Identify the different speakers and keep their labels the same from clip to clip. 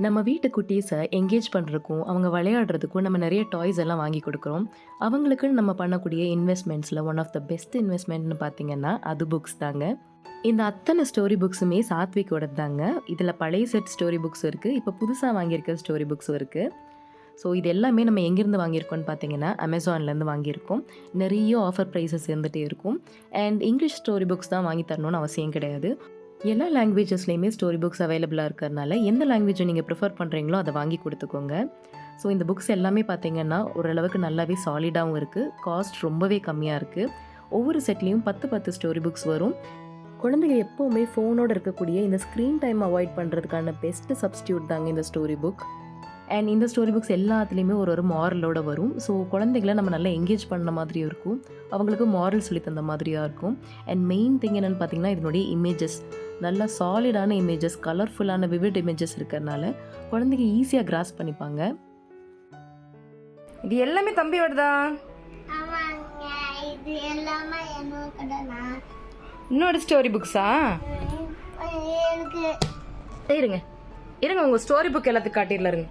Speaker 1: நம்ம வீட்டு குட்டீஸை என்கேஜ் பண்ணுறதுக்கும் அவங்க விளையாடுறதுக்கும் நம்ம நிறைய டாய்ஸ் எல்லாம் வாங்கி கொடுக்குறோம். அவங்களுக்குன்னு நம்ம பண்ணக்கூடிய இன்வெஸ்ட்மெண்ட்ஸில் ஒன் ஆஃப் த பெஸ்ட் இன்வெஸ்ட்மெண்ட்னு பார்த்தீங்கன்னா அது புக்ஸ் தாங்க. இந்த அத்தனை ஸ்டோரி புக்ஸுமே சாத்விக்கோட தாங்க. இதில் பழைய செட் ஸ்டோரி புக்ஸ் இருக்குது, இப்போ புதுசாக வாங்கியிருக்க ஸ்டோரி புக்ஸும் இருக்குது. ஸோ இது எல்லாமே நம்ம எங்கேருந்து வாங்கியிருக்கோம்னு பார்த்தீங்கன்னா அமேசான்லேருந்து வாங்கியிருக்கோம். நிறைய ஆஃபர் ப்ரைஸஸ் இருந்துகிட்டே இருக்கும். அண்ட் இங்கிலீஷ் ஸ்டோரி புக்ஸ் தான் வாங்கி தரணும்னு அவசியம் கிடையாது. எல்லா லாங்குவேஜஸ்லேயுமே ஸ்டோரி புக்ஸ் அவைலபிளாக இருக்கிறதுனால எந்த லாங்குவேஜை நீங்கள் ப்ரிஃபர் பண்ணுறீங்களோ அதை வாங்கி கொடுத்துக்கோங்க. ஸோ இந்த புக்ஸ் எல்லாமே பார்த்தீங்கன்னா ஓரளவுக்கு நல்லாவே சாலிடாகவும் இருக்குது, காஸ்ட் ரொம்பவே கம்மியாக இருக்குது. ஒவ்வொரு செட்லேயும் 10 ஸ்டோரி புக்ஸ் வரும். குழந்தைங்க எப்போவுமே ஃபோனோடு இருக்கக்கூடிய இந்த ஸ்க்ரீன் டைம் அவாய்ட் பண்ணுறதுக்கான பெஸ்ட்டு சப்ஸ்டியூட் தாங்க இந்த ஸ்டோரி புக். அண்ட் இந்த ஸ்டோரி புக்ஸ் எல்லாத்துலேயுமே ஒரு மாரலோடு வரும். ஸோ குழந்தைகளை நம்ம நல்லா என்கேஜ் பண்ண மாதிரியும் இருக்கும், அவங்களுக்கு மாரல் சொல்லி தந்த மாதிரியாக இருக்கும். அண்ட் மெயின் திங் என்னென்னு பார்த்தீங்கன்னா இதனுடைய இமேஜஸ் நல்லா சாலிடான இமேஜஸ், கலர்ஃபுல்லான விவிட் இமேஜஸ் இருக்கிறதுனால குழந்தைங்க ஈஸியாக கிராஸ் பண்ணிப்பாங்க.
Speaker 2: இது எல்லாமே தம்பியோடதா? இன்னொரு ஸ்டோரி புக்ஸா? இருங்க இருங்க, உங்க ஸ்டோரி புக் எல்லாத்துக்கும் காட்டிடல. இருங்க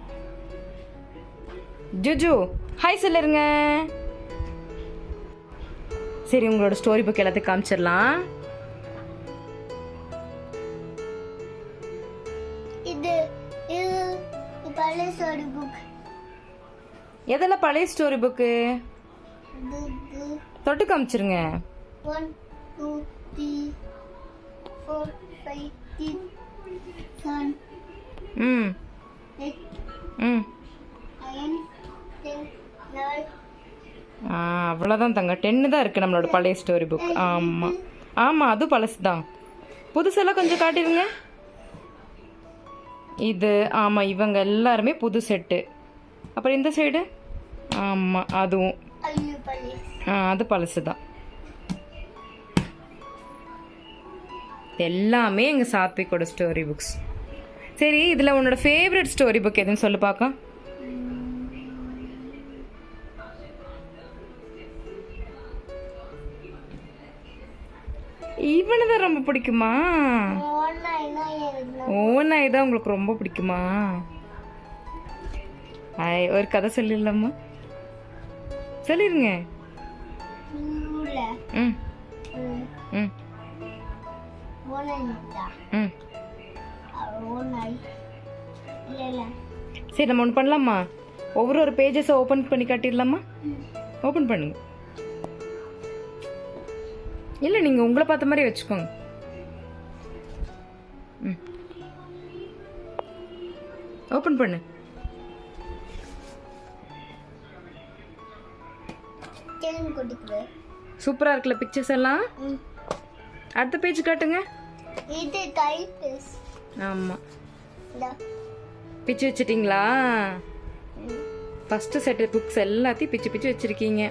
Speaker 2: ஜுஜு, ஹாய் சொல்லிருங்க. சரி, உங்களோட ஸ்டோரி புக் எல்லாத்தையும் காமிச்சிடலாம்.
Speaker 3: இது பழைய ஸ்டோரி புக்.
Speaker 2: எதெல்லாம் பழைய ஸ்டோரி புக்கு? தொட்டு காமிச்சிருங்க.
Speaker 3: 1 2 3 4 5 6 7
Speaker 2: ம்
Speaker 3: 8
Speaker 2: ம்
Speaker 3: 9 10 11.
Speaker 2: அவ்வளோதான் தங்க, 10 தான் இருக்குது நம்மளோட பழைய ஸ்டோரி புக். ஆமாம் ஆமாம், அதுவும் பழசு தான். புதுசெல்லாம் கொஞ்சம் காட்டிடுங்க. இது ஆமாம், இவங்க எல்லாருமே புது செட்டு. அப்புறம் இந்த சைடு ஆமாம் அதுவும் அது பழசு தான். எல்லாமே எங்கள் சாத்விக்கோட ஸ்டோரி புக்ஸ். சரி, இதில் உன்னோட ஃபேவரட் ஸ்டோரி புக் எதுன்னு சொல்லு பார்க்க. இவனை தான் ரொம்ப பிடிக்குமா? ஓனாய் தான் உங்களுக்கு ரொம்ப பிடிக்குமா? ஒரு கதை சொல்லிடலாமா? சொல்லிருங்க. ம் ம் ம் சரி, நம்ம ஒன்று பண்ணலாமா? ஒவ்வொரு பேஜஸை ஓப்பன் பண்ணி காட்டிடலாமா? ஓப்பன் பண்ணுங்க. இல்லை, நீங்கள் உங்களை பார்த்த மாதிரி வச்சுக்கோங்க. ம் ஓப்பன் பண்ணு. சூப்பராக இருக்குல்ல பிக்சர்ஸ் எல்லாம்? அடுத்த பேஜ் காட்டுங்க. ஆமாம், பிச்சு வச்சிட்டிங்களா? ஃபஸ்ட்டு செட்டு புக்ஸ் எல்லாத்தையும் பிச்சு பிச்சு வச்சிருக்கீங்க.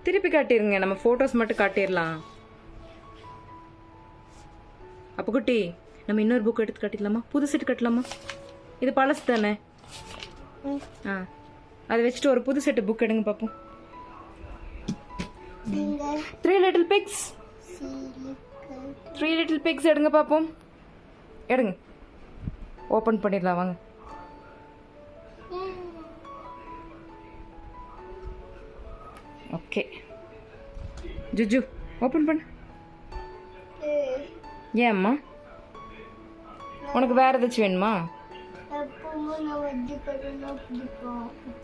Speaker 2: திருப்பி காட்டிருங்க, நம்ம ஃபோட்டோஸ் மட்டும் காட்டிடலாம். அப்போ குட்டி, நம்ம இன்னொரு புக் எடுத்து காட்டிடலாமா? புது செட்டு கட்டலாமா? இது பழசு தானே? அதை வச்சுட்டு ஒரு புது செட்டு புக் எடுங்க பார்ப்போம். 3 Little Pigs. 3 Little Pigs எடுங்க பார்ப்போம். எடுங்க, ஓப்பன் பண்ணிடலாம் வாங்க. ஓகே ஜுஜு, ஓப்பன் பண்ணு. ஏம்மா, உனக்கு வேறு ஏதாச்சும் வேணுமா?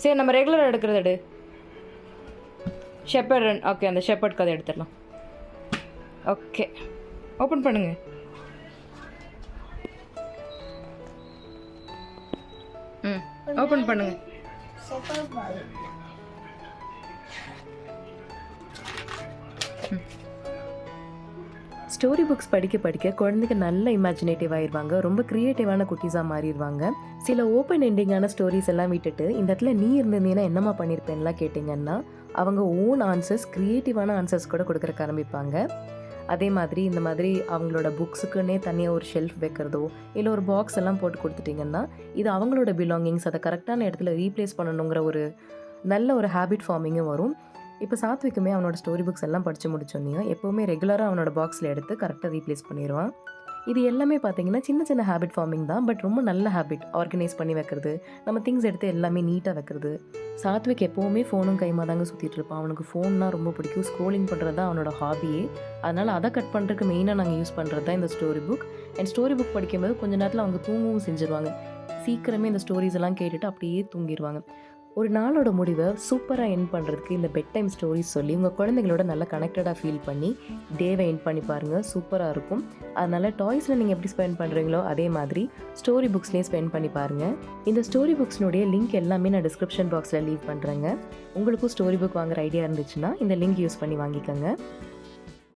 Speaker 2: சரி, நம்ம ரெகுலராக எடுக்கிறது எடு. ஷெப்பர்ட். ஓகே, அந்த ஷெப்பர்ட் கதை எடுத்துடலாம். ஓகே, ஓப்பன் பண்ணுங்க. ம் ஓப்பன் பண்ணுங்க.
Speaker 1: ஸ்டோரி புக்ஸ் படிக்க படிக்க குழந்தைங்க நல்ல இமேஜினேட்டிவ் ஆயிடுவாங்க, ரொம்ப க்ரியேட்டிவான குட்டீஸாக மாறிடுவாங்க. சில ஓப்பன் எண்டிங்கான ஸ்டோரிஸ் எல்லாம் விட்டுட்டு இந்த இடத்துல நீ இருந்தீங்கன்னா என்னம்மா பண்ணியிருப்பேன்லாம் கேட்டிங்கன்னா அவங்க ஓன் ஆன்சர்ஸ், க்ரியேட்டிவான ஆன்சர்ஸ் கூட கொடுக்குறக்கு ஆரம்பிப்பாங்க. அதே மாதிரி இந்த மாதிரி அவங்களோட புக்ஸுக்குன்னே தனியாக ஒரு ஷெல்ஃப் வைக்கிறதோ இல்லை ஒரு பாக்ஸ் எல்லாம் போட்டு கொடுத்துட்டிங்கன்னா இது அவங்களோட பிலாங்கிங்ஸ், அதை கரெக்டான இடத்துல ரீப்ளேஸ் பண்ணணுங்கிற ஒரு நல்ல ஒரு ஹேபிட் ஃபார்மிங்கும் வரும். இப்போ சாத்விக்குமே அவனோட ஸ்டோரி புக்ஸ் எல்லாம் படித்து முடிச்சோன்னே எப்போவுமே ரெகுலராக அவனோட பாக்ஸில் எடுத்து கரெக்டாக ரீப்ளேஸ் பண்ணிடுவான். இது எல்லாமே பார்த்தீங்கன்னா சின்ன சின்ன ஹேபிட் ஃபார்மிங் தான், பட் ரொம்ப நல்ல ஹேபிட். ஆர்கனைஸ் பண்ணி வைக்கிறது, நம்ம திங்ஸ் எடுத்து எல்லாமே நீட்டாக வைக்கிறது. சாத்விக் எப்போவுமே ஃபோனும் கைமா தாங்க சுற்றிட்டு இருப்பான். அவனுக்கு ஃபோன்னா ரொம்ப பிடிக்கும். ஸ்க்ரோலிங் பண்ணுறது தான் அவனோட ஹாபியே. அதனால் அதை கட் பண்ணுறதுக்கு மெயினாக நாங்கள் யூஸ் பண்ணுறது தான் இந்த story book. And story book படிக்கும்போது கொஞ்ச நேரத்தில் அவங்க தூங்கவும் செஞ்சுருவாங்க. சீக்கிரமே இந்த ஸ்டோரிஸ் எல்லாம் கேட்டுட்டு அப்படியே தூங்கிடுவாங்க. ஒரு நாளோட முடிவை சூப்பராக எண்ட் பண்ணுறதுக்கு இந்த பெட் டைம் ஸ்டோரிஸ் சொல்லி உங்கள் குழந்தைங்களோட நல்லா கனெக்டடாக ஃபீல் பண்ணி டேவை எண்ட் பண்ணி பாருங்கள். சூப்பராக இருக்கும். அதனால் டாய்ஸில் நீங்கள் எப்படி ஸ்பெண்ட் பண்ணுறீங்களோ அதே மாதிரி ஸ்டோரி புக்ஸ்லேயும் ஸ்பெண்ட் பண்ணி பாருங்கள். இந்த ஸ்டோரி புக்ஸ்னுடைய லிங்க் எல்லாமே நான் டிஸ்கிரிப்ஷன் பாக்ஸில் லீவ் பண்ணுறேங்க. உங்களுக்கும் ஸ்டோரி புக் வாங்குற ஐடியா இருந்துச்சுன்னா இந்த லிங்க் யூஸ் பண்ணி வாங்கிக்கோங்க.